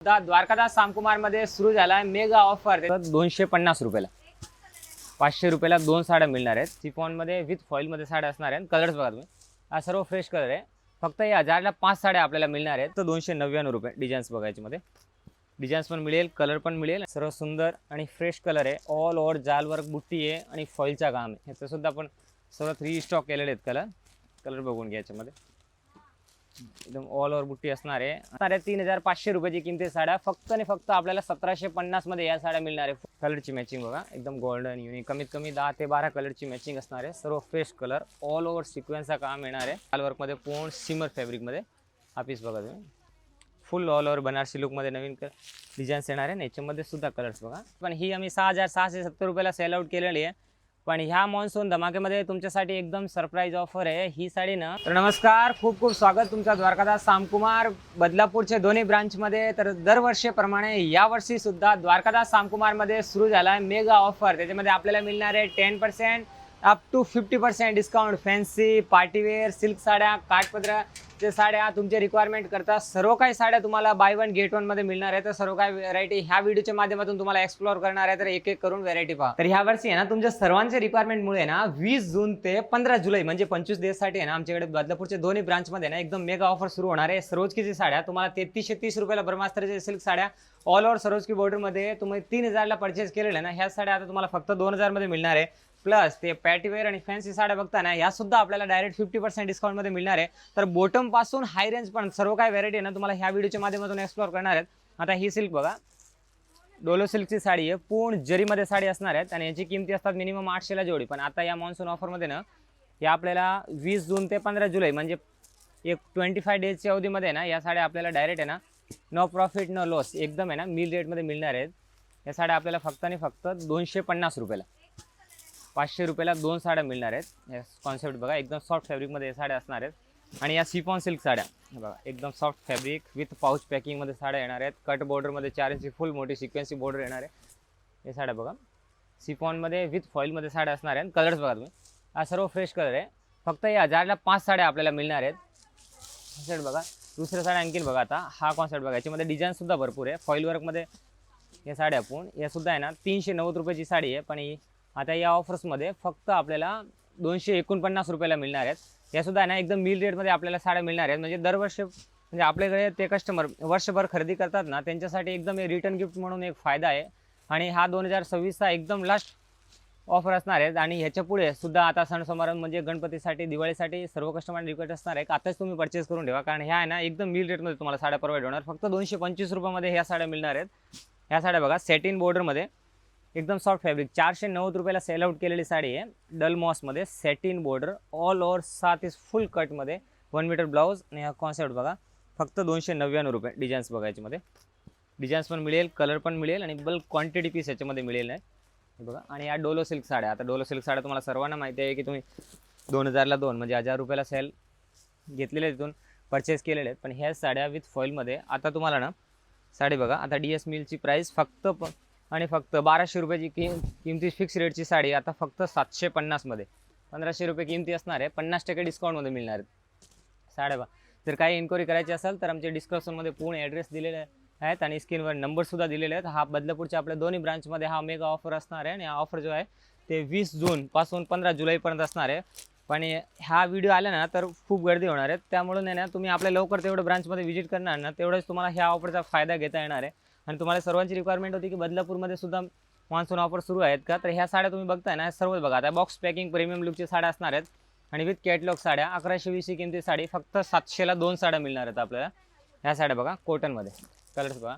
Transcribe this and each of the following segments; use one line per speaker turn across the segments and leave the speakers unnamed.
द्वारकादास सामकुमार मध्ये सुरू झाला मेगा ऑफर 250 रुपयाला 500 रुपयाला 2 साड्या मिळणार आहेत। सिफॉन मध्ये विथ फॉइल मध्ये साड्या असणार आहेत। कलर्स बघा तुम्ही, हा सर्व फ्रेश कलर आहे। फक्त या 1000ला 5 साड्या आपल्याला मिळणार आहेत। तर 299 रुपये। डिझाईन्स बघायचे मध्ये डिझाईन्स पण मिळेल, कलर पण मिळेल। सर्व सुंदर आणि फ्रेश कलर आहे। ऑल ओव्हर जाल वर्क बुट्टी आहे आणि फॉइलचा काम आहे। ह्याचं सुद्धा आपण सर्व 3 स्टॉक केलेले आहेत। कलर बघून घ्यायचे मध्ये एकदम ऑल ओव्हर बुट्टी असणार आहे। 3500 रुपयाची किंमत साड्या फक्त आणि फक्त आपल्याला 1750 मध्ये या साड्या मिळणार आहे। कलरची मॅचिंग बघा, एकदम गोल्डन युनिक, कमीत कमी 10 ते 12 कलरची मॅचिंग असणार आहे। सर्व फ्रेश कलर, ऑल ओव्हर सिक्वेन्सचा काम येणार आहे। जाल वर्क मध्ये पूर्ण सिमर फॅब्रिक मध्ये हा पीस बघा तुम्ही, फुल ऑल ओव्हर बनारसी लुक मध्ये नवीन डिझाईन्स येणार आहे। याच्यामध्ये सुद्धा कलर्स बघा। पण ही आम्ही 6670 रुपयाला सेल आउट केलेली आहे। पण ह्या मॉन्सून धमाकेमध्ये तुमच्यासाठी एकदम सरप्राईज ऑफर आहे ही साडी ना। तर नमस्कार, खूप खूप स्वागत तुमचा द्वारकादास सामकुमार बदलापूरचे दोन्ही ब्रांच मध्ये। तर दरवर्षीप्रमाणे यावर्षी सुद्धा द्वारकादास सामकुमार मध्ये सुरू झाला आहे मेगा ऑफर। त्याच्यामध्ये आपल्याला मिळणार आहे 10% up to 50% discount. Fancy party wear silk साड्या, काठपदराच्या साड्या, तुमचे रिक्वायरमेंट करता सर्व काही साड्या तुम्हाला बाय वन गेट वन मध्ये मिळणार आहे। तर सर्व काही व्हरायटी ह्या व्हिडिओच्या माध्यमातून तुम्हाला एक्सप्लोर करणार आहे। तर एक एक करून व्हरायटी पहा। तर ह्या वर्षी आहे ना तुमच्या सर्वांचे रिक्वायरमेंटमुळे ना 20 जून ते 15 जुलै म्हणजे 25 दिवसासाठी आहे ना आमच्याकडे बदलापूरचे दोन्ही ब्रांच मध्ये ना एकदम मेगा ऑफर सुरू होणार आहे। सरोजकीची साड्या तुम्हाला 3330 रुपयाला ब्रह्मास्त्राच्या सिल्क साड्या ऑल ओव्हर सरोजकी बॉर्डर मध्ये तुम्ही 3000ला परचेस केलेल्या ना ह्या साड्या आता तुम्हाला फक्त 2000 मध्ये मिळणार आहे। प्लस ते पॅटीवेअर आणि फॅन्सी साड्या बघता ना या सुद्धा आपल्याला डायरेक्ट 50% डिस्काउंट मध्ये मिळणार आहे। तर बॉटम पासून हाय रेंज पण सर्व काही व्हरायटी ना तुम्हाला ह्या व्हिडिओच्या माध्यमातून एक्सप्लोर करणार आहेत। आता ही सिल्क बघा, डोलो सिल्कची साडी आहे, पूर्ण जरीमध्ये साडी असणार आहेत आणि याची किमती असतात मिनिमम 800 ला जोडी। पण आता या मॉन्सून ऑफरमध्ये ना या आपल्याला 20 जून ते 15 जुलै म्हणजे एक 25 डेजच्या अवधीमध्ये ना या साड्या आपल्याला डायरेक्ट आहे ना नो प्रॉफिट नो लॉस एकदम आहे ना मिल रेटमध्ये मिळणार आहेत। या साड्या आपल्याला फक्त आणि फक्त 250 रुपयाला 500 रुपयाला 2 साड्या मिळणार आहेत। या कॉन्सेप्ट बघा, एकदम सॉफ्ट फॅब्रिकमध्ये या साड्या असणार आहेत। आणि या सिफॉन सिल्क साड्या बघा, एकदम सॉफ्ट फॅब्रिक विथ पाऊच पॅकिंगमध्ये साड्या येणार आहेत। कट बॉर्डरमध्ये 4 इंची फुल मोठी सिक्वेन्सी बॉर्डर येणार आहे। या साड्या बघा सिफॉनमध्ये विथ फॉइलमध्ये साड्या असणार आहेत। कलर्स बघा तुम्ही, हा सर्व फ्रेश कलर आहे। फक्त या 1000ला 5 साड्या आपल्याला मिळणार आहेत। कॉन्सेप्ट बघा, दुसऱ्या साड्या आणखी बघा। आता हा कॉन्सेप्ट बघा, याच्यामध्ये डिझाईन सुद्धा भरपूर आहे। फॉइल वर्कमध्ये या साड्या आपण या सुद्धा आहे ना 390 रुपयाची साडी आहे। पण आता या ऑफर्समध्ये फक्त आपल्याला 249 रुपयाला मिळणार आहेत। या सुद्धा आहे ना एकदम मिल रेटमध्ये आपल्याला साड्या मिळणार आहेत। म्हणजे दरवर्षी म्हणजे आपल्याकडे ते कस्टमर वर्षभर खरेदी करतात ना त्यांच्यासाठी एकदम रिटर्न गिफ्ट म्हणून एक फायदा आहे। आणि हा 2026चा एकदम लास्ट ऑफर असणार आहे। आणि ह्याच्या पुढे सुद्धा आता सण समारंभ म्हणजे गणपतीसाठी दिवाळीसाठी सर्व कस्टमर रिक्वेस्ट असणार आहे आताच तुम्ही परचेस करून ठेवा। कारण ह्या आहे ना एकदम मिल रेटमध्ये तुम्हाला साड्या प्रोव्हाइड होणार। फक्त 225 रुपयामध्ये ह्या साड्या मिळणार आहेत। ह्या साड्या बघा सॅटिन बॉर्डरमध्ये एकदम सॉफ्ट फॅब्रिक 490 रुपयाला सेल आउट केलेली साडी आहे। डल मॉसमध्ये satin border all over 7 inch full कटमध्ये 1 मीटर ब्लाउज। आणि हा कॉन्सेप्ट बघा फक्त 299 रुपये। डिझाईन्स बघायचे मध्ये डिझाईन्स पण मिळेल, कलर पण मिळेल आणि बल्क क्वांटिटी पीस याच्यामध्ये मिळेल आहे बघा। आणि या डोलो सिल्क साड्या, आता डोलो सिल्क साड्या तुम्हाला सर्वांना माहिती आहे की तुम्ही 2000ला 2 म्हणजे 1000 रुपयाला सेल घेतलेले तिथून परचेस केलेले आहेत। पण ह्या साड्या विथ फॉइलमध्ये आता तुम्हाला ना साडी बघा, आता DS मिलची प्राईस फक्त आणि फक्त 1200 रुपयाची किमती फिक्स रेटची साडी आता फक्त 750 मध्ये 1500 रुपये किमती असणार आहे। 50% डिस्काउंटमध्ये मिळणार आहेत साड्या बघा। जर काही इन्क्वायरी करायची असेल तर आमच्या डिस्क्रिप्शनमध्ये पूर्ण ॲड्रेस दिलेले आहेत आणि स्क्रीनवर नंबर सुद्धा दिलेले आहेत। हा बदलापूरच्या आपल्या दोन्ही ब्रांचमध्ये हा मेगा ऑफर असणार आहे। आणि हा ऑफर जो आहे ते 20 जून पासून 15 जुलैपर्यंत असणार आहे। पण हा व्हिडिओ आला ना तर खूप गर्दी होणार आहे, त्यामुळे नाही ना तुम्ही आपल्या लवकर तेवढं ब्रांचमध्ये व्हिजिट करणार ना तेवढंच तुम्हाला ह्या ऑफरचा फायदा घेता येणार आहे। आणि तुम्हाला सर्वांची रिक्वायरमेंट होती की बदलापूरमध्ये सुद्धा मॉन्सून ऑफर सुरू आहेत का, तर ह्या साड्या तुम्ही बघताय ना सर्व बघा। आता बॉक्स पॅकिंग प्रीमियम लुकची साड्या असणार आहेत आणि विथ कॅटलॉग साड्या 1120 किमती साडी फक्त 700ला 2 साड्या मिळणार आहेत आपल्याला। ह्या साड्या बघा कॉटनमध्ये, कलर्स बघा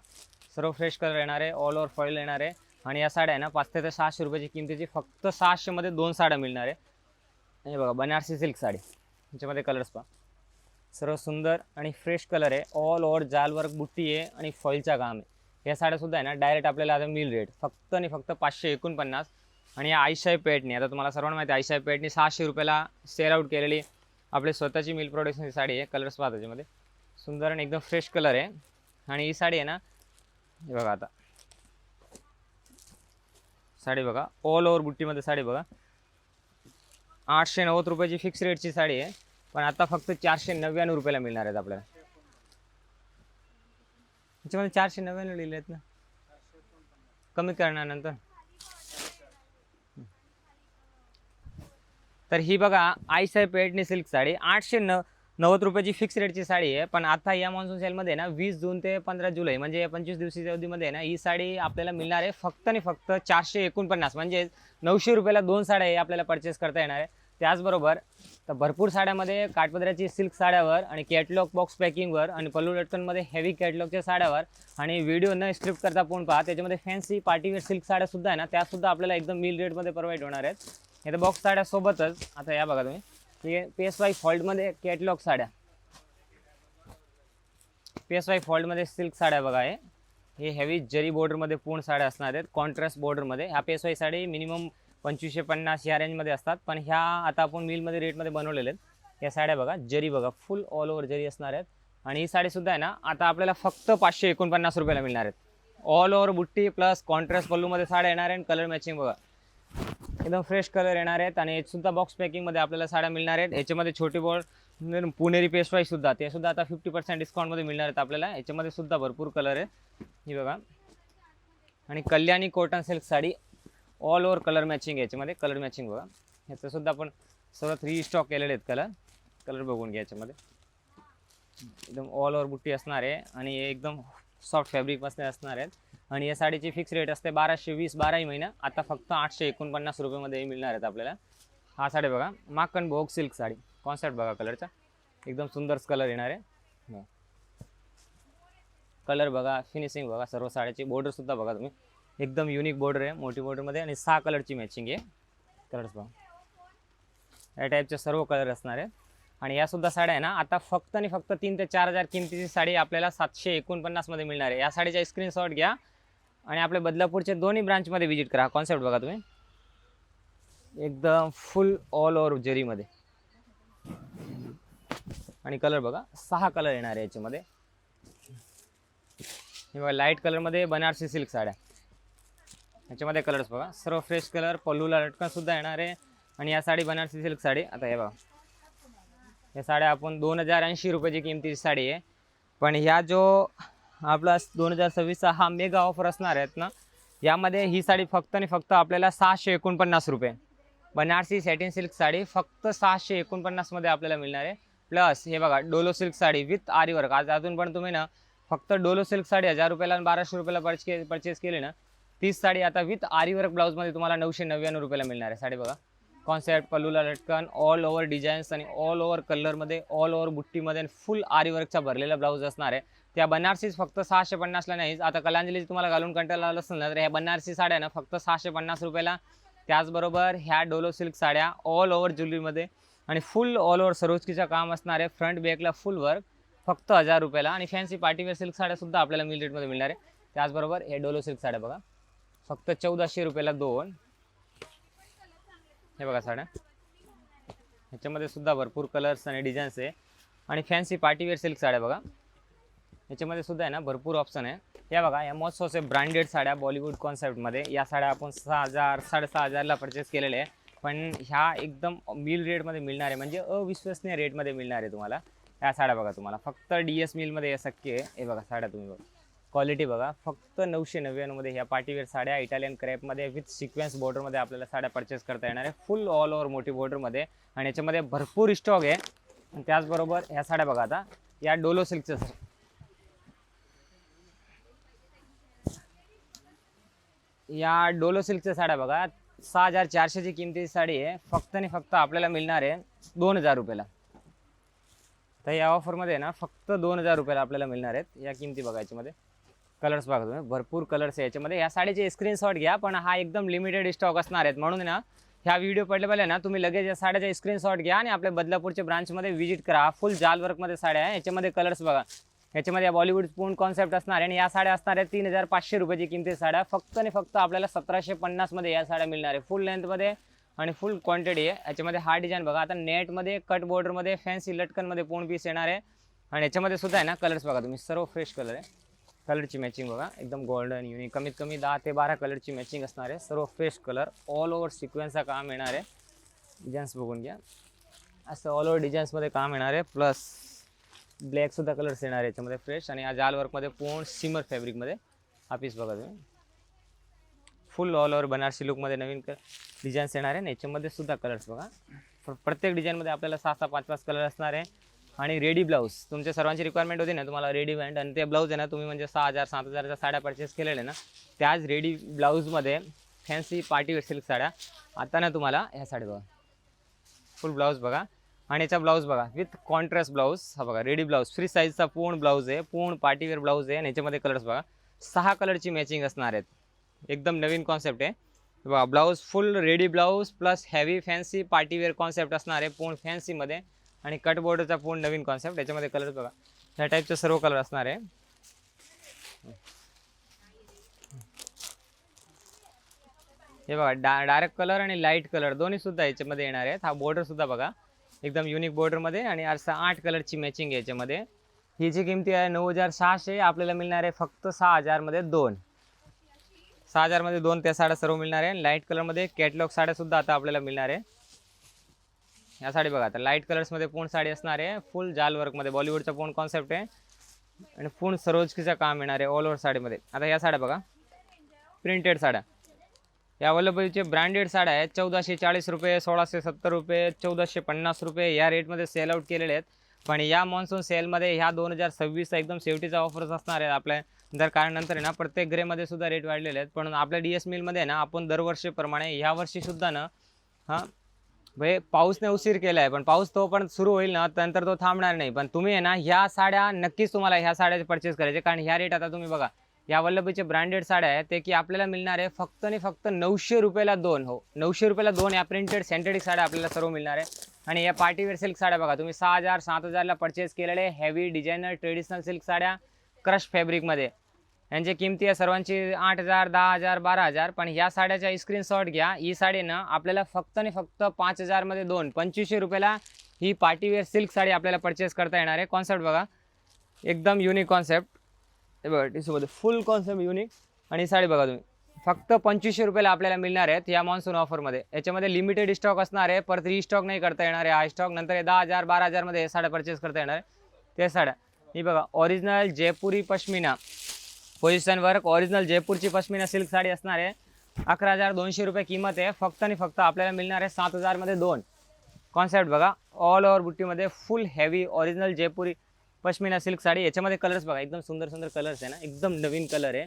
सर्व फ्रेश कलर येणार आहे, ऑल ओव्हर फॉइल येणार आहे। आणि या साड्या आहे ना 500 ते 600 रुपयाची किमतीची फक्त 600 मध्ये 2 साड्या मिळणार आहे। हे बघा बनारसी सिल्क साडी, याच्यामध्ये कलर्स पहा सर्व सुंदर आणि फ्रेश कलर आहे। ऑल ओव्हर जाल वर्क बुट्टी आहे आणि फॉइलचा काम आहे। या साड्या सुद्धा आहे ना डायरेक्ट आपल्याला आता मिल रेट फक्त आणि फक्त 549। आणि या आयशाई पेटनी, आता तुम्हाला सर्वांना माहिती आहे आयशाई पेटनी 600 रुपयाला सेल आउट केलेली आपली स्वतःची मिल प्रोडक्शनची साडी आहे। कलर्स पहा त्याच्यामध्ये सुंदर आणि एकदम फ्रेश कलर आहे। आणि ही साडी आहे ना हे बघा, आता साडी बघा ऑल ओव्हर बुट्टीमध्ये साडी बघा 890 रुपयाची फिक्स रेटची साडी आहे। पण आता फक्त 499 रुपयाला मिळणार आहेत आपल्याला। याच्यामध्ये 499 लिहिले आहेत ना, कमी करण्यानंतर. तर ही बघा आईसाहेब पेठणी सिल्क साडी 890 रुपयाची फिक्स रेटची साडी आहे. पण आता या मान्सून सेलमध्ये ना 20 जून ते 15 जुलै म्हणजे 25 दिवसाच्या अवधीमध्ये ना ही साडी आपल्याला मिळणार आहे फक्त आणि फक्त 449, म्हणजे 900 रुपयाला 2 साड्या हे आपल्याला परचेस करता येणार आहे. त्याचबरोबर तर भरपूर साड्यामध्ये काठपदराची सिल्क साड्यावर आणि कॅटलॉग बॉक्स पॅकिंगवर आणि पल्लू लटकनमध्ये हेवी कॅटलॉगच्या साड्यावर आणि व्हिडिओ न स्क्रिप्ट करता पूर्ण पहा त्याच्यामध्ये फॅन्सी पार्टीवेअर सिल्क साड्या सुद्धा आहे ना, त्यासुद्धा आपल्याला एकदम मिल रेटमध्ये प्रोव्हाइड होणार आहेत. हे तर बॉक्स साड्यासोबतच आता या बघा तुम्ही हे PSY फॉल्टमध्ये कॅटलॉग साड्या, PSY फॉल्टमध्ये सिल्क साड्या बघा. हे हेवी जरी बॉर्डरमध्ये पूर्ण साड्या असणार आहेत कॉन्ट्रास्ट बॉर्डरमध्ये. ह्या PSY साडी मिनिमम 2550 या रेंजमध्ये असतात, पण ह्या आता आपण मिलमध्ये रेटमध्ये बनवलेले आहेत. या साड्या बघा जरी बघा फुल ऑल ओव्हर जरी असणार आहेत. आणि ही साडीसुद्धा आहे ना आता आपल्याला फक्त 549 रुपयाला मिळणार आहेत. ऑल ओव्हर बुट्टी प्लस कॉन्ट्रास्ट पल्लूमध्ये साड्या येणार आहे. कलर मॅचिंग बघा एकदम फ्रेश कलर येणार आहेत. आणि याचसुद्धा बॉक्स पॅकिंगमध्ये आपल्याला साड्या मिळणार आहेत. याच्यामध्ये छोटी बॉल पुणेरी पेशवाई सुद्धा ते सुद्धा आता 50% डिस्काउंटमध्ये मिळणार आहेत आपल्याला. याच्यामध्ये सुद्धा भरपूर कलर आहेत ही बघा. आणि Kalyani cotton silk sari all over colour matching, याच्यामध्ये कलर मॅचिंग बघा. ह्याचंसुद्धा आपण सर्व 3 स्टॉक केलेले आहेत. कलर बघून घ्या. याच्यामध्ये एकदम ऑल ओव्हर बुट्टी असणार आहे आणि एकदम सॉफ्ट फॅब्रिकपासून असणार आहेत. आणि या साडीची फिक्स रेट असते 1220 12 महिना, आता फक्त 849 रुपयामध्ये मिळणार आहेत आपल्याला. हा साडी बघा माखन भोग सिल्क साडी कॉन्सेप्ट बघा कलरचा एकदम सुंदर कलर येणार आहे. कलर बघा फिनिशिंग बघा सर्व साड्याची. बॉर्डरसुद्धा बघा तुम्ही एकदम युनिक बॉर्डर आहे मोठी बॉर्डरमध्ये आणि 6 कलरची मॅचिंग आहे. कलर्स बघा या टाईपचे सर्व कलर असणार आहेत. आणि यासुद्धा साड्या आहे ना आता फक्त आणि फक्त 3 ते 4000 किमतीची साडी आपल्याला 749 मध्ये मिळणार आहे. या साडीचा स्क्रीनशॉट घ्या आणि आपल्या बदलापूरच्या दोन्ही ब्रांचमध्ये व्हिजिट करा. कॉन्सेप्ट बघा तुम्ही एकदम फुल ऑल ओव्हर जरीमध्ये. आणि कलर बघा 6 कलर येणार आहे याच्यामध्ये. हे बघा लाईट कलरमध्ये बनारसी सिल्क साड्या, याच्यामध्ये कलर्स बघा सर्व फ्रेश कलर. पल्लूला लटकन सुद्धा येणार आहे. आणि या साडी बनारसी सिल्क साडी आता हे बघा या साड्या आपण 2080 रुपयाची किमतीची साडी आहे. पण ह्या जो आपला 2026चा हा मेगा ऑफर असणार आहेत ना, यामध्ये ही साडी फक्त आणि फक्त आपल्याला 649 रुपये. बनारसी सॅटिन सिल्क साडी फक्त 649 मध्ये आपल्याला मिळणार आहे. प्लस हे बघा डोलो सिल्क साडी विथ आरी वर्क. आज अजून पण तुम्ही ना फक्त डोलो सिल्क साडी 1000 रुपयाला आणि 1200 रुपयाला परचेस केली ना, तीच साडी आता विथ आरी वर्क ब्लाऊजमध्ये तुम्हाला 999 रुपयाला मिळणार आहे. साडी बघा कॉन्सेप्ट पल्लूला लटकन ऑल ओव्हर डिझाईन्स आणि ऑल ओव्हर कलरमध्ये ऑल ओव्हर बुट्टीमध्ये आणि फुल आरी वर्कचा भरलेला ब्लाऊज असणार आहे. त्या बनारसीच फक्त 650ला नाहीच. आता कलांजली तुम्हाला घालून कंटाळा आला असेल ना, तर ह्या बनारसी साड्या ना फक्त 650 रुपयाला. त्याचबरोबर ह्या डोलो सिल्क साड्या ऑल ओव्हर ज्वेलरीमध्ये आणि फुल ऑल ओव्हर सरोजकीचं काम असणार आहे. फ्रंट बॅकला फुल वर्क फक्त 1000 रुपयाला. आणि फॅन्सी पार्टीवेअर सिल्क साड्यासुद्धा आपल्याला मिल रेटमध्ये मिळणार आहे. त्याचबरोबर हे डोलो सिल्क साड्या बघा फक्त 1400 रुपयाला 2. हे बघा साड्या ह्याच्यामध्ये सुद्धा भरपूर कलर्स आणि डिझाईन्स आहे. आणि फॅन्सी पार्टीवेअर सिल्क साड्या बघा याच्यामध्ये सुद्धा आहे ना भरपूर ऑप्शन आहे. या बघा या मॉस्टोचे ब्रँडेड साड्या बॉलिवूड कॉन्सेप्टमध्ये. या साड्या आपण 6000 6500ला परचेस केलेल्या आहे. पण ह्या एकदम मिल रेटमध्ये मिळणार आहे, म्हणजे अविश्वसनीय रेटमध्ये मिळणार आहे तुम्हाला. ह्या साड्या बघा तुम्हाला फक्त DS मिलमध्ये हे शक्य आहे. हे बघा साड्या तुम्ही बघा क्वालिटी बघा फक्त 999 मध्ये ह्या पार्टीवेअर साड्या इटालियन क्रॅपमध्ये विथ सिक्वेन्स बॉर्डरमध्ये आपल्याला साड्या परचेस करता येणार आहे. फुल ऑल ओव्हर मोठी बॉर्डरमध्ये आणि याच्यामध्ये भरपूर स्टॉक आहे. आणि त्याचबरोबर ह्या साड्या बघा आता या डोलो सिल्कच्या या डोलो सिल्कच्या साड्या बघा 6400ची किमतीची साडी आहे. फक्त आणि फक्त आपल्याला मिळणार आहे 2000 रुपयाला. तर या ऑफरमध्ये ना फक्त 2000 रुपयाला आपल्याला मिळणार आहेत. या किमती बघा याच्यामध्ये कलर्स बघा तुम्ही भरपूर कलर्स आहे याच्यामध्ये. या साडीचे स्क्रीनशॉट घ्या, पण हा एकदम लिमिटेड स्टॉक असणार आहेत. म्हणून ना ह्या व्हिडिओ पडले पहिले ना तुम्ही लगेच या साड्याचा स्क्रीनशॉट घ्या आणि आपल्या बदलापूरच्या ब्रांचमध्ये व्हिजिट करा. फुल जाल वर्कमध्ये साड्या आहे. याच्यामध्ये कलर्स बघा याच्यामध्ये बॉलिवूड पूर्ण कॉन्सेप्ट असणार आहे. आणि या साड्या असणार आहेत 3500 रुपयाची किमती साड्या. फक्त आणि फक्त आपल्याला 1750 मध्ये या साड्या मिळणार आहे. फुल लेंथमध्ये आणि फुल क्वांटिटी आहे. याच्यामध्ये हा डिझाईन बघा आता नेटमध्ये कट बॉर्डरमध्ये फॅन्सी लटकनमध्ये पूर्ण पीस येणार आहे. आणि याच्यामध्ये सुद्धा आहे ना कलर्स बघा तुम्ही सर्व फ्रेश कलर आहे. कलरची मॅचिंग बघा एकदम गोल्डन युनिक कमीत कमी 10 ते 12 कलरची मॅचिंग असणार आहे. सर्व फ्रेश कलर ऑल ओव्हर सिक्वेन्सचा काम येणार आहे. डिझाईन्स बघून घ्या असं ऑल ओव्हर डिझाईन्समध्ये काम येणार आहे. प्लस ब्लॅक सुद्धा कलर्स येणार आहे याच्यामध्ये फ्रेश. आणि हा जाल वर्कमध्ये पूर्ण सिमर फॅब्रिकमध्ये हा पीस बघा तुम्ही. फुल ऑल ओव्हर बनारसी लुकमध्ये नवीन डिझाईन्स येणार आहे ना. याच्यामध्ये सुद्धा कलर्स बघा. प्रत्येक डिझाईनमध्ये आपल्याला 6-6, 5-5 कलर असणार आहे. आणि रेडी ब्लाऊज तुमच्या सर्वांची रिक्वायरमेंट होती ना तुम्हाला रेडीमेड. आणि ते ब्लाऊज आहे ना तुम्ही म्हणजे 6,000 7,000च्या साड्या परचेस केलेल्या ना, त्याच रेडी ब्लाऊजमध्ये फॅन्सी पार्टीवेअर सिल्क साड्या आता ना तुम्हाला ह्या साड्या बघा. फुल ब्लाऊज बघा. आणि याचा ब्लाऊज बघा विथ कॉन्ट्रास्ट ब्लाऊज. हा बघा रेडी ब्लाऊज फ्री साईजचा पूर्ण ब्लाऊज आहे. पूर्ण पार्टीवेअर ब्लाऊज आहे. आणि याच्यामध्ये कलर्स बघा 6 कलरची मॅचिंग असणार आहेत. एकदम नवीन कॉन्सेप्ट आहे बघा. Blouse full ready blouse plus heavy fancy party wear concept असणार आहे पूर्ण फॅन्सीमध्ये. आणि कट बॉर्डरचा पूर्ण नवीन कॉन्सेप्ट. याच्यामध्ये कलर्स बघा ह्या टाईपचे सर्व कलर असणार आहे. हे बघा डार्क कलर आणि लाईट कलर दोन्ही सुद्धा याच्यामध्ये येणार आहेत. हा बॉर्डर सुद्धा बघा एकदम युनिक बॉर्डरमध्ये. आणि असं 8 कलरची मॅचिंग आहे याच्यामध्ये. ही जी किमती आहे 9,600 आपल्याला मिळणार आहे फक्त 6,000मध्ये 2. 6,000मध्ये 2 त्या साड्या सर्व मिळणार आहे. लाईट कलरमध्ये कॅटलॉग साड्या सुद्धा आता आपल्याला मिळणार आहे. या साडी बघा आता लाईट कलर्समध्ये पूर्ण साडी असणार आहे. फुल जाल वर्कमध्ये बॉलिवूडचा पूर्ण कॉन्सेप्ट आहे. आणि पूर्ण सरोजकीचं काम येणार आहे ऑल ओव्हर साडीमध्ये. आता या साड्या बघा प्रिंटेड साड्या. या वल्लभीचे ब्रँडेड साड्या आहेत. 1,440 रुपये, 1,670 रुपये, 1,450 रुपये या रेटमध्ये सेल आउट केलेले आहेत. पण या मॉन्सून सेलमध्ये ह्या 2026चा एकदम शेवटीचा ऑफर्स असणार आहेत आपल्या. जर कारण नंतर आहे ना प्रत्येक ग्रेमध्ये सुद्धा रेट वाढलेले आहेत. पण आपल्या DS मिलमध्ये ना आपण दरवर्षीप्रमाणे ह्या वर्षीसुद्धा ना भाई पाऊसने उशीर केला आहे. पण पाऊस तो पण सुरू होईल ना नंतर तो थांबणार नाही. पण तुम्ही आहे ना ह्या साड्या नक्कीच तुम्हाला ह्या साड्या परचेस करायचे. कारण ह्या रेट आता तुम्ही बघा या वल्लभीचे ब्रँडेड साड्या आहेत ते की आपल्याला मिळणार आहे फक्त आणि फक्त 900 रुपयाला 2. हो 900 रुपयाला 2 या प्रिंटेड सेंटेटिक साड्या आपल्याला सर्व मिळणार आहे. आणि या पार्टीवेअर सिल्क साड्या बघा तुम्ही 6,000 7,000ला परचेस केलेले हेवी डिझायनर ट्रेडिशनल सिल्क साड्या क्रश फॅब्रिकमध्ये. यांची किमती आहे सर्वांची 8,000 10,000 12,000. पण ह्या साड्याचा स्क्रीनशॉट घ्या. ही साडी ना आपल्याला फक्त आणि फक्त 5,000मध्ये 2 2,500 रुपयाला ही पार्टीवेअर सिल्क साडी आपल्याला परचेस करता येणार आहे. कॉन्सेप्ट बघा एकदम युनिक कॉन्सेप्ट. हे बघा टिशूमध्ये फुल कॉन्सेप्ट युनिक. आणि साडी बघा तुम्ही फक्त 2,500 रुपयाला आपल्याला मिळणार आहेत या मॉन्सून ऑफरमध्ये. याच्यामध्ये लिमिटेड स्टॉक असणार आहे. परत रिस्टॉक नाही करता येणार आहे. हा स्टॉक नंतर 10,000 12,000मध्ये हे साड्या परचेस करता येणार आहे. ते साड्या ही बघा original Jaipuri pashmina position work original जयपूरची पश्मिना सिल्क साडी असणार आहे. 11,200 रुपये किंमत आहे. फक्त आणि फक्त आपल्याला मिळणार आहे 7,000मध्ये 2. कॉन्सेप्ट बघा ऑल ओव्हर बुट्टीमध्ये full heavy original Jaipuri pashmina silk sari. याच्यामध्ये कलर्स बघा एकदम सुंदर सुंदर कलर्स आहे ना. एकदम नवीन कलर आहे.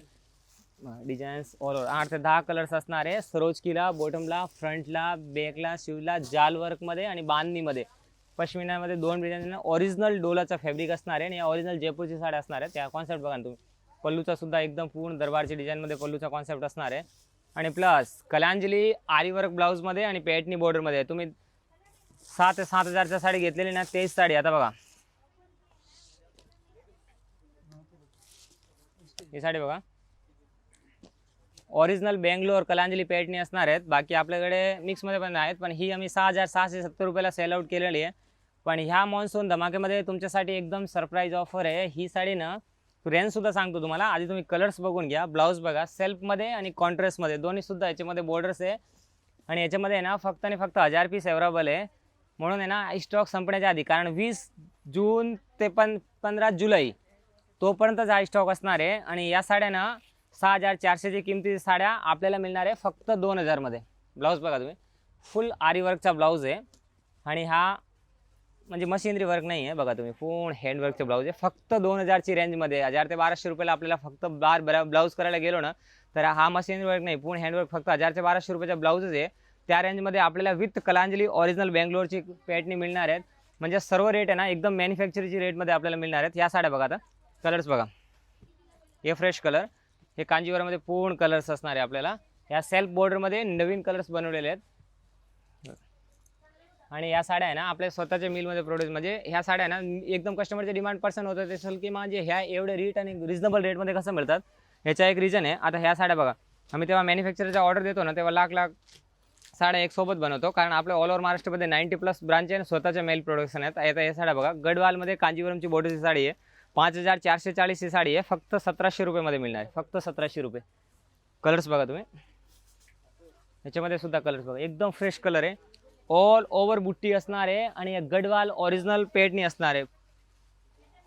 डिझाईन्स ऑल ओव्हर 8 ते 10 कलर्स असणार आहे. सरोजकीला बॉटमला फ्रंटला बॅकला शिवला जाल वर्कमध्ये आणि बांधणीमध्ये पश्मिनामध्ये 2 डिझाईन ओरिजिनल डोलाचा फॅब्रिक असणार आहे. आणि या ओरिजिनल जयपूरची साडी असणार आहे. त्या कॉन्सेप्ट बघा तुम्ही. पल्लूचा सुद्धा एकदम पूर्ण दरबारची डिझाईनमध्ये पल्लूचा कॉन्सेप्ट असणार आहे. आणि प्लस कलांजली आरी वर्क ब्लाऊजमध्ये आणि पॅटनी बॉर्डरमध्ये. तुम्ही 6,000 ते 7,000च्या साडी घेतलेली ना तेच साडी आता बघा ही साडी बघा ओरिजिनल बेंगलोर कलांजली पॅटनी असणार आहेत. बाकी आपल्याकडे मिक्समध्ये पण आहेत. पण ही आम्ही 6,670 रुपयाला सेल आउट केलेली आहे. पण ह्या मॉन्सून धमाकेमध्ये तुमच्यासाठी एकदम सरप्राईज ऑफर आहे. ही साडी ना रेंज सुद्धा सांगतो तुम्हाला. आधी तुम्ही कलर्स बघून घ्या. ब्लाऊज बघा सेल्फमध्ये आणि कॉन्ट्रास्टमध्ये दोन्ही सुद्धा याच्यामध्ये बॉर्डर्स आहे. आणि याच्यामध्ये ना फक्त आणि फक्त 1,000 पीस अवेलेबल आहे. म्हणून आहे ना स्टॉक संपण्याच्या आधी कारण 20 जून ते 15 जुलै तोपर्यंतच हा स्टॉक असणार आहे. आणि या साड्या ना 6,400ची किमतीची साड्या आपल्याला मिळणार आहे फक्त 2,000मध्ये. ब्लाऊज बघा तुम्ही फुल आरी वर्कचा ब्लाऊज आहे. आणि हा म्हणजे मशिनरी वर्क नाही आहे बघा तुम्ही पूर्ण हँडवर्कचे ब्लाऊज आहे. फक्त 2,000ची रेंजमध्ये 1,000 ते 1,200 रुपयाला आपल्याला फक्त ब्लाऊज करायला गेलो ना तर हा मशिनरी वर्क नाही पूर्ण हँडवर्क फक्त 1,000 ते 1,200 रुपयाचा ब्लाऊजच आहे. त्या रेंजमध्ये आपल्याला विथ कलांजली ओरिजिनल बेंगलोरची पॅटनी मिळणार आहेत. म्हणजे सर्व रेट आहे ना एकदम मॅन्युफॅक्चरची रेटमध्ये आपल्याला मिळणार आहेत. या साड्या बघा आता कलर्स बघा हे फ्रेश कलर हे कांजीवरमध्ये पूर्ण कलर्स असणार आहे आपल्याला. या सेल्फ बॉर्डरमध्ये नवीन कलर्स बनवलेले आहेत. आणि या साड्या आहे ना आपल्या स्वतःच्या मिलमध्ये प्रोड्यूस म्हणजे ह्या साड्या ना एकदम कस्टमरचे डिमांड पर्सन होतं असेल की म्हणजे ह्या एवढे रेट आणि रिजनेबल रेटमध्ये कसं मिळतात. ह्याचा एक रिझन आहे. आता ह्या साड्या बघा आम्ही तेव्हा मॅन्युफॅक्चरचा ऑर्डर देतो ना तेव्हा लाख साड्या एक सोबत बनवतो. कारण आपल्या ऑल ओव्हर महाराष्ट्रामध्ये 90+ ब्रांच आहे आणि स्वतःच्या मेल प्रोडक्शन आहेत. आता या साड्या बघा गडवालमध्ये कांजीवरमची बॉर्डरची साडी आहे. 5,440 ही साडी आहे. फक्त 1,700 रुपयामध्ये मिळणार आहे. फक्त 1,700 रुपये. कलर्स बघा तुम्ही ह्याच्यामध्ये सुद्धा कलर्स बघा एकदम फ्रेश कलर आहे. ऑल ओव्हर बुट्टी असणार आहे. आणि गडवाल ओरिजिनल पेटनी असणार आहे.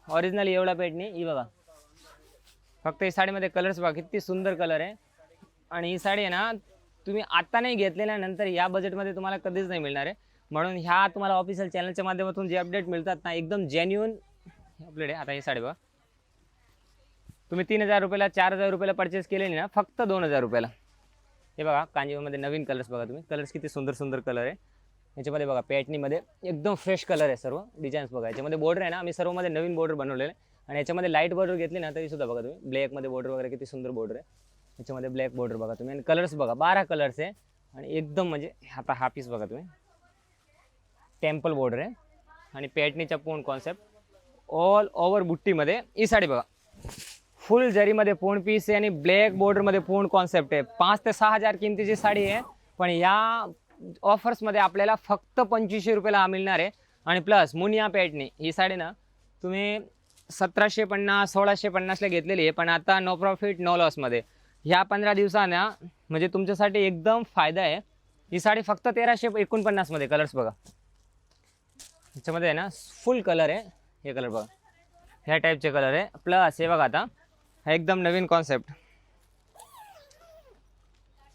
ओरिजिनल एवढा पेटणी ही बघा. फक्त ही साडीमध्ये कलर्स बघा किती सुंदर कलर आहे. आणि ही साडी आहे ना तुम्ही आता नाही घेतलेल्या नंतर या बजेटमध्ये तुम्हाला कधीच नाही मिळणार आहे. म्हणून ह्या तुम्हाला ऑफिशियल चॅनलच्या माध्यमातून जे अपडेट मिळतात ना एकदम जेन्युइन अपडेट आहे. आता ही साडी बघा तुम्ही 3000 रुपयाला 4000 रुपयाला परचेस केलेली ना फक्त 2000 रुपयाला. हे बघा कांजीवरमध्ये नवीन कलर्स बघा तुम्ही. कलर्स किती सुंदर सुंदर कलर आहे याच्यामध्ये बघा. पॅटनीमध्ये एकदम फ्रेश कलर आहे. सर्व डिझाईन्स बघा. याच्यामध्ये बॉर्डर आहे ना आम्ही सर्वमध्ये नवीन बॉर्डर बनवलेले आहे. आणि याच्यामध्ये लाईट बॉर्डर घेतली ना तरी सुद्धा बघा तुम्ही ब्लॅकमध्ये बॉर्डर वगैरे किती सुंदर बॉर्डर आहे. याच्यामध्ये ब्लॅक बॉर्डर बघा तुम्ही. आणि कलर्स बघा 12 कलर्स आहे. आणि एकदम म्हणजे आता हा पीस बघा तुम्ही टेम्पल बॉर्डर आहे. आणि पॅटनीचा पूर्ण कॉन्सेप्ट ऑल ओव्हर बुट्टीमध्ये. ही साडी बघा फुल जरीमध्ये पूर्ण पीस आहे आणि ब्लॅक बॉर्डरमध्ये पूर्ण कॉन्सेप्ट आहे. 5 ते 6 हजार किमतीची साडी आहे. पण या ऑफर्समध्ये आपल्याला फक्त 2500 रुपयाला मिळणार आहे. आणि प्लस मुनिया पॅटनी ही साडी ना तुम्ही 1750 1650ला घेतलेली आहे. पण आता नो प्रॉफिट नो लॉसमध्ये ह्या 15 दिवसांना म्हणजे तुमच्यासाठी एकदम फायदा आहे. ही साडी फक्त 1349मध्ये. कलर्स बघा ह्याच्यामध्ये आहे ना फुल कलर आहे. हे कलर बघा ह्या टाईपचे कलर आहे. प्लस हे बघा आता हा एकदम नवीन कॉन्सेप्ट.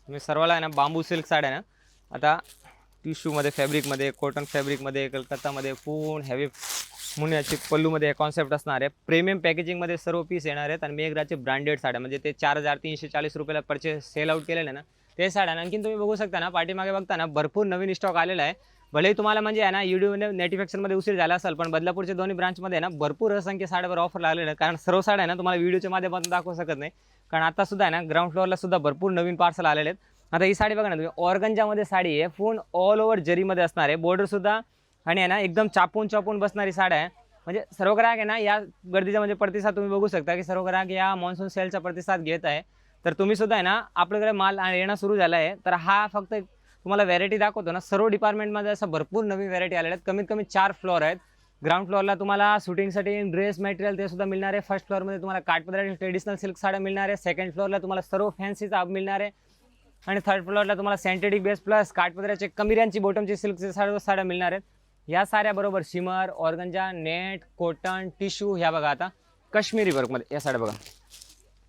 तुम्ही सर्वाला आहे ना बांबू सिल्क साड्या ना आता टिश्यूमध्ये फॅब्रिकमध्ये कॉटन फॅब्रिकमध्ये कलकत्तामध्ये पूर्ण हॅवी मुनियाची पल्लूमध्ये हे कॉन्सेप्ट असणार आहे. प्रीमियम पॅकेजिंगमध्ये सर्व पीस येणार आहेत. आणि मेघराजचे ब्रँडेड साड्या म्हणजे ते 4340 रुपयाला परचेस सेल आउट केलेलं आहे ना ते साड्या. आणखीन तुम्ही बघू शकता ना पाठीमागे बघता ना भरपूर नवीन स्टॉक आलेला आहे. भलेही तुम्हाला म्हणजे आहे ना व्हिडिओ नोटिफिकेशनमध्ये उशीर झाला असेल पण बदलापूरच्या दोन्ही ब्रांचमध्ये आहे ना भरपूर असंख्य साड्यावर ऑफर लागलेलं आहे. कारण सर्व साड्या आहे ना तुम्हाला व्हिडिओच्या माध्यमातून दाखवू शकत नाही. कारण आता सुद्धा आहे ना ग्राउंड फ्लोअरला सुद्धा भरपूर नवीन पार्सल आलेले आहेत. आता ही साडी बघा ना तुम्ही ऑर्गंजामध्ये साडी आहे. पूर्ण ऑल ओव्हर जरीमध्ये असणार आहे. बॉर्डरसुद्धा आणि आहे ना एकदम चापून बसणारी साडी आहे. म्हणजे सर्व ग्राहक आहे ना या गर्दीचा म्हणजे प्रतिसाद तुम्ही बघू शकता की सर्व ग्राहक या मॉन्सून सेलचा प्रतिसाद घेत आहे. तर तुम्ही सुद्धा आहे ना आपल्याकडे माल येणं सुरू झाला आहे. तर हा फक्त तुम्हाला व्हॅरायटी दाखवतो ना सर्व डिपार्टमेंटमध्ये असं भरपूर नवीन व्हॅरायटी आलेल्या आहेत. कमीत कमी 4 फ्लोअर आहेत. ग्राउंड फ्लोअरला तुम्हाला शूटिंगसाठी ड्रेस मटेरियल ते सुद्धा मिळणार आहे. फर्स्ट फ्लोअरमध्ये तुम्हाला काठपदराची ट्रेडिशनल सिल्क साड्या मिळणार आहे. सेकंड फ्लोअरला तुम्हाला सर्व फॅन्सीचा मिळणार आहे. आणि थर्ड फ्लोअरला तुम्हाला सिंथेटिक बेस प्लस काठपदराचे कमिऱ्यांची बॉटमची सिल्कचे सर्व साड्या मिळणार आहेत. या साड्याबरोबर shimmer organza net cotton tissue ह्या बघा आता काश्मीरी वर्कमध्ये या साड्या बघा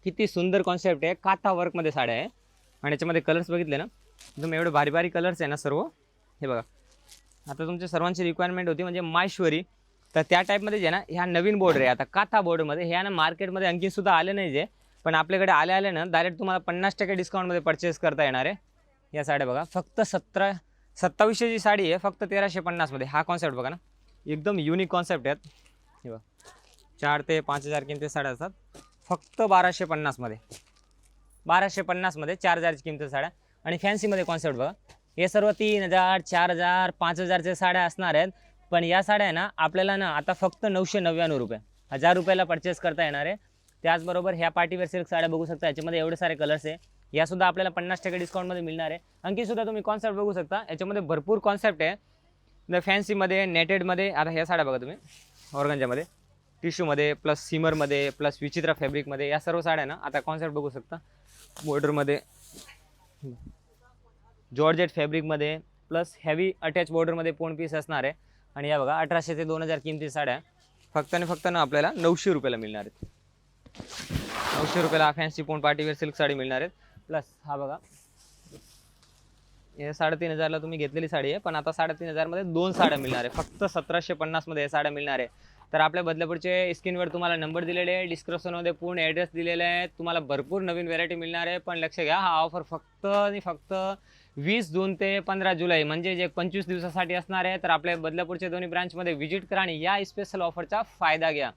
किती सुंदर कॉन्सेप्ट आहे. काथा वर्कमध्ये साड्या आहे. आणि याच्यामध्ये कलर्स बघितले ना एकदम एवढे भारी भारी कलर्स आहे ना सर्व. हे बघा आता तुमच्या सर्वांची रिक्वायरमेंट होती म्हणजे माहेश्वरी. तर त्या टाईपमध्ये जे ना ह्या नवीन बॉर्डर आहे आता काथा बॉर्डरमध्ये. ह्या ना मार्केटमध्ये आणखीसुद्धा आले नाही जे पण आपल्याकडे आले ना डायरेक्ट तुम्हाला 50% डिस्काउंटमध्ये परचेस करता येणार आहे. या साड्या बघा फक्त 2700ची साडी आहे फक्त 1350मध्ये. हा कॉन्सेप्ट बघा ना एकदम युनिक कॉन्सेप्ट आहेत. हे बघा 4 ते 5000 किमती साड्या असतात फक्त 1250मध्ये. 1250मध्ये 4000ची किमती साड्या. आणि फॅन्सीमध्ये कॉन्सेप्ट बघा हे सर्व 3000 4000 5000चे साड्या असणार आहेत. पण या साड्या आहे ना आपल्याला ना आता फक्त 999 रुपये 1000 रुपयाला परचेस करता येणार आहे. त्याचबरोबर ह्या पार्टीवेअर सिल्क साड्या बघू शकता. याच्यामध्ये एवढे सारे कलर्स आहे. यासुद्धा आपल्याला 50% डिस्काउंटमध्ये मिळणार आहे. आणखीसुद्धा तुम्ही कॉन्सेप्ट बघू शकता. याच्यामध्ये भरपूर कॉन्सेप्ट आहे फॅन्सीमध्ये नेटेडमध्ये. आता ह्या साड्या बघा तुम्ही ऑर्गंजामध्ये टिश्यूमध्ये प्लस सिमरमध्ये प्लस विचित्रा फॅब्रिकमध्ये या सर्व साड्या ना आता कॉन्सेप्ट बघू शकता. बॉर्डरमध्ये जॉर्जेट फॅब्रिकमध्ये प्लस हेवी अटॅच बॉर्डरमध्ये पूर्ण पीस असणार आहे. आणि या बघा 1800 ते 2000 किमती साड्या फक्त आणि फक्त ना आपल्याला 900 रुपयाला मिळणार आहेत. 900 रुपयाला फॅन्सी पूर्ण पार्टीवेअर सिल्क साडी मिळणार आहेत. प्लस हा बघा हे 3500ला तुम्ही घेतलेली साडी आहे पण आता 3500मध्ये 2 साड्या मिळणार आहे. फक्त 1750मध्ये हे साड्या मिळणार आहे. तर आपल्या बदलापूरचे स्क्रीनवर तुम्हाला नंबर दिलेले आहे. डिस्क्रिप्शनमध्ये पूर्ण ॲड्रेस दिलेला आहे. तुम्हाला भरपूर नवीन व्हरायटी मिळणार आहे. पण लक्ष घ्या हा ऑफर फक्त आणि फक्त 20 जून ते 15 जुलै म्हणजे जे 25 दिवसासाठी असणार आहे. तर आपल्या बदलापूरच्या दोन्ही ब्रांचमध्ये व्हिजिट करा आणि या स्पेशल ऑफरचा फायदा घ्या.